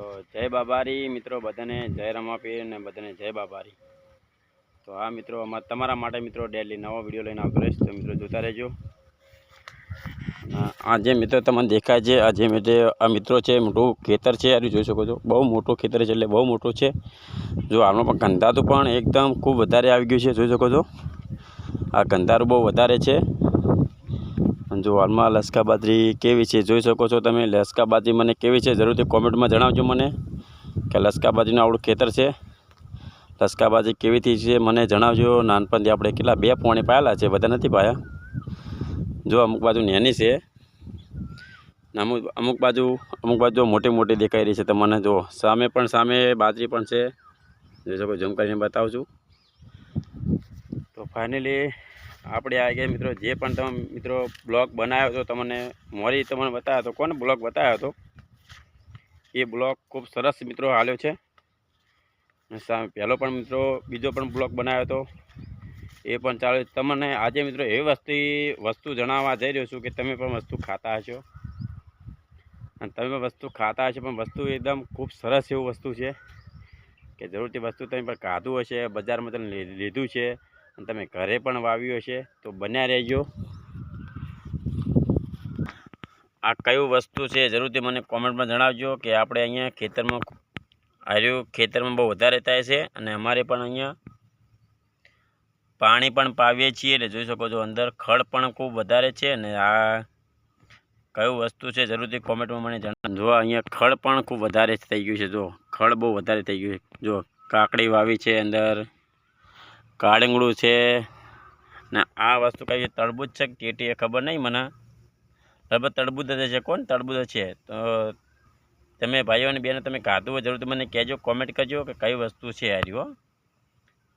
જય બાબારી મિત્રો, બધાને જય રમાપીર ને બધાને જય બાબારી। તો આ મિત્રો તમારા માટે મિત્રો ડેલી નવો વિડીયો લઈને આવતો રહીશ, તો મિત્રો જોતા રહેજો। આ જે મિત્રો તમને દેખાય છે, આ જે આ મિત્રો છે, મોટું ખેતર છે, આ જોઈ શકો છો। બહુ મોટું ખેતર છે, એટલે બહુ મોટું છે। જો આમાં પણ ગંધાતું પણ એકદમ ખૂબ વધારે આવી ગયું છે, જોઈ શકો છો। આ ગંધારું બહુ વધારે છે। જો હાલમાં લસકા બાજરી કેવી છે જોઈ શકો છો તમે। લસકા બાજરી મને કેવી છે જરૂરથી કોમેન્ટમાં જણાવજો મને, કે લસકા બાજરીનું આવડું ખેતર છે, લસકા બાજરી કેવીથી છે મને જણાવજો। નાનપણથી આપણે કેટલા 2 પોણી પાયેલા છે, બધા નથી પાયા। જો અમુક બાજુ નાની છે, અમુક બાજુ મોટી મોટી દેખાઈ રહી છે તમને। જો સામે બાજરી પણ છે, જોઈ શકો, ઝૂમ કરીને બતાવું છું। તો ફાઇનલી આપણે આવી ગયા મિત્રો। જે પણ તમે મિત્રો બ્લોગ બનાવ્યો હતો, તમને બતાવ્યો હતો, કોને બ્લોગ બતાવ્યો હતો, એ બ્લોગ ખૂબ સરસ મિત્રો હાલ્યો છે। પહેલો પણ મિત્રો બીજો પણ બ્લોગ બનાવ્યો હતો, એ પણ ચાલે। તમને આજે મિત્રો એવી વસ્તુ જણાવવા જઈ રહ્યો છું કે તમે પણ વસ્તુ ખાતા હશો, અને તમે પણ વસ્તુ ખાતા હશો, પણ વસ્તુ એકદમ ખૂબ સરસ એવું વસ્તુ છે કે જરૂરથી વસ્તુ તમે પણ ખાધું હશે, બજારમાં તમે લીધું છે, અને તમે ઘરે પણ વાવ્યું હશે, તો બન્યા રહેજો। આ કયું વસ્તુ છે જરૂરથી મને કોમેન્ટમાં જણાવજો, કે આપણે અહીંયા ખેતરમાં બહુ વધારે થાય છે, અને અમારે પણ અહીંયા પાણી પણ પાવીએ છીએ, એટલે જોઈ શકો છો અંદર ખડ પણ ખૂબ વધારે છે। અને આ કયું વસ્તુ છે જરૂરથી કોમેન્ટમાં મને જણાવજો। જો અહીંયા ખડ પણ ખૂબ વધારે થઈ ગયું છે, જો ખડ બહુ વધારે થઈ ગયું છે। જો કાકડી વાવી છે, અંદર કાળીંગળું છે, ને આ વસ્તુ કઈ તરબૂચ છે કે ટેટી એ ખબર નહીં મને, લગભગ તરબૂચ છે, કોણ તરબૂચ છે। તો તમે ભાઈઓ અને બહેનો તમે ખાધું હોય જરૂરથી મને કહેજો, કોમેન્ટ કરજો કે કઈ વસ્તુ છે આ રહ્યો।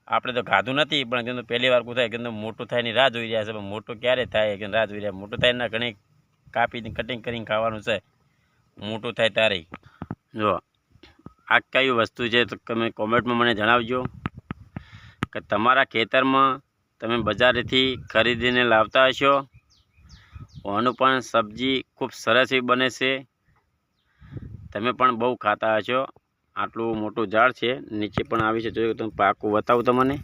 આપણે તો ખાધું નથી, પણ કીધું પહેલી વાર થાય, કીધું મોટું થાય ની રાહ જોઈ રહ્યા છે, પણ મોટું ક્યારે થાય કે રાહ જોઈ રહ્યા, મોટું થાય ના ઘણી કાપીને કટિંગ કરીને ખાવાનું છે, મોટું થાય ત્યારે। જો આ કઈ વસ્તુ છે તો તમે કોમેન્ટમાં મને જણાવજો, કે તમારા ખેતરમાં તમે બજારેથી ખરીદીને લાવતા હશો, ઓનું પણ સબ્જી ખૂબ સરસ એવી બને છે, તમે પણ બહુ ખાતા હશો। આટલું મોટું ઝાડ છે, નીચે પણ આવી છે, જોયું તમે પાકું બતાવું તમને।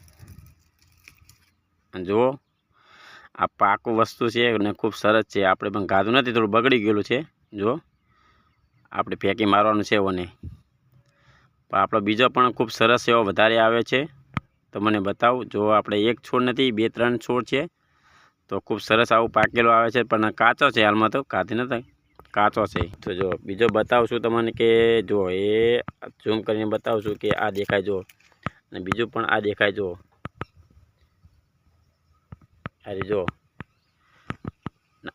જુઓ આ પાકું વસ્તુ છે અને ખૂબ સરસ છે, આપણે પણ ખાધું નથી, થોડું બગડી ગયેલું છે। જો આપણે ફેંકી મારવાનું છે ઓને, પણ આપણો બીજો પણ ખૂબ સરસ એવો વધારે આવે છે, તો મને બતાવું। જો આપણે એક છોડ નથી, 2-3 છોડ છે, તો ખૂબ સરસ આવું પાકેલું આવે છે, પણ કાચો છે હાલમાં, તો કાચી નથી, કાચો છે। તો જો બીજો બતાવું છું તમને, કે જો એ ઝૂમ કરીને બતાવું છું કે આ દેખાય, જો, અને બીજું પણ આ દેખાય, જો અરે જો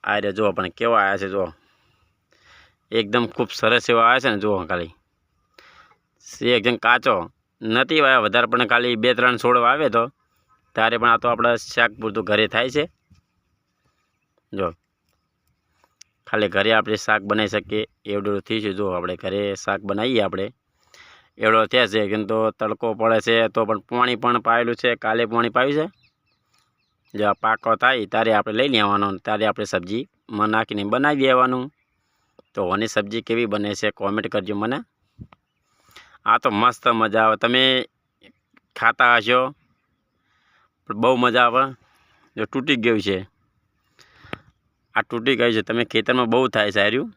આ રે, જો પણ કેવા આવ્યા છે, જો એકદમ ખૂબ સરસ એવા આવ્યા છે ને, જો ખાલી એકદમ કાચો નથી વાવ્યા વધારે, પણ ખાલી 2-3 છોડ વાવે તો ત્યારે પણ આ તો આપણે શાક પૂરતું ઘરે થાય છે। જો ખાલી ઘરે આપણે શાક બનાવી શકીએ એવડું થઈ છે। જો આપણે ઘરે શાક બનાવીએ આપણે એવડો થયા છે, કેમ તો તડકો પડે છે, તો પણ પાણી પણ પાયેલું છે, કાલે પાણી પાયું છે। જો આ પાકો થાય ત્યારે આપણે લઈ લેવાનો, ત્યારે આપણે સબ્જીમાં નાખીને બનાવી દેવાનું। તો ઓની સબ્જી કેવી બને છે કોમેન્ટ કરજો મને। આ તો મસ્ત મજા આવે, તમે ખાતા હશો, પણ બહુ મજા આવે। જો તૂટી ગયું છે, આ તૂટી ગયું છે, તમે ખેતરમાં બહુ થાય છે આર્યું,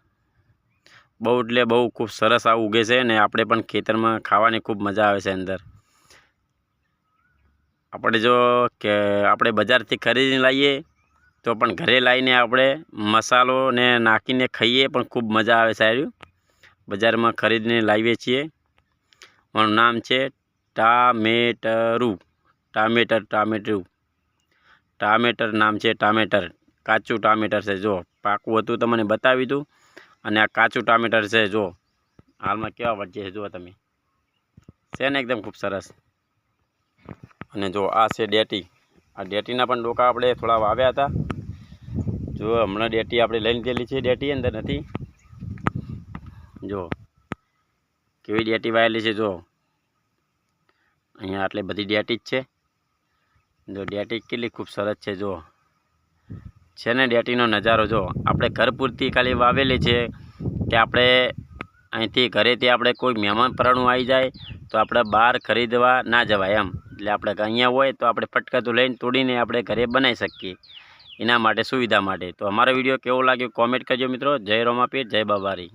બહુ એટલે બહુ ખૂબ સરસ આવું ઉગે છે, ને આપણે પણ ખેતરમાં ખાવાની ખૂબ મજા આવે છે અંદર। આપણે જો કે આપણે બજારથી ખરીદીને લાવીએ, તો પણ ઘરે લાવીને આપણે મસાલો ને નાખીને ખાઈએ, પણ ખૂબ મજા આવે છે આર્યું। બજારમાં ખરીદીને લાવીએ છીએ, મારું નામ છે ટામેટર નામ છે, ટામેટર, કાચું ટામેટર છે। જો પાકું હતું તમને બતાવી દઉં, અને આ કાચું ટામેટર છે, જો હાલમાં કેવા વચ્ચે છે, જુઓ તમે, છે ને એકદમ ખૂબ સરસ। અને જો આ છે ડેટી, આ ડેટીના પણ ડોકા આપણે થોડા વાવ્યા હતા, જો હમણાં ડેટી આપણે લઈને ગયેલી છે, ડેટી અંદર નથી, જો કેવી ડેટી વાયેલી છે, જો અહીંયા આટલી બધી ડેટી જ છે। જો ડેટી કેટલી ખૂબ સરસ છે, જો છે ને ડેટીનો નજારો। જો આપણે ઘર પૂરતી ખાલી વાવેલી છે, કે આપણે અહીંથી ઘરેથી આપણે કોઈ મહેમાન પરાણું આવી જાય તો આપણે બહાર ખરીદવા ના જવાય એમ. એટલે આપણે અહીંયા હોય તો આપણે ફટકાતું લઈને તોડીને આપણે ઘરે બનાવી શકીએ, એના માટે સુવિધા માટે. તો અમારો વિડીયો કેવો લાગ્યો કોમેન્ટ કરજો મિત્રો. જય રોમાપીર, જય બાબારી.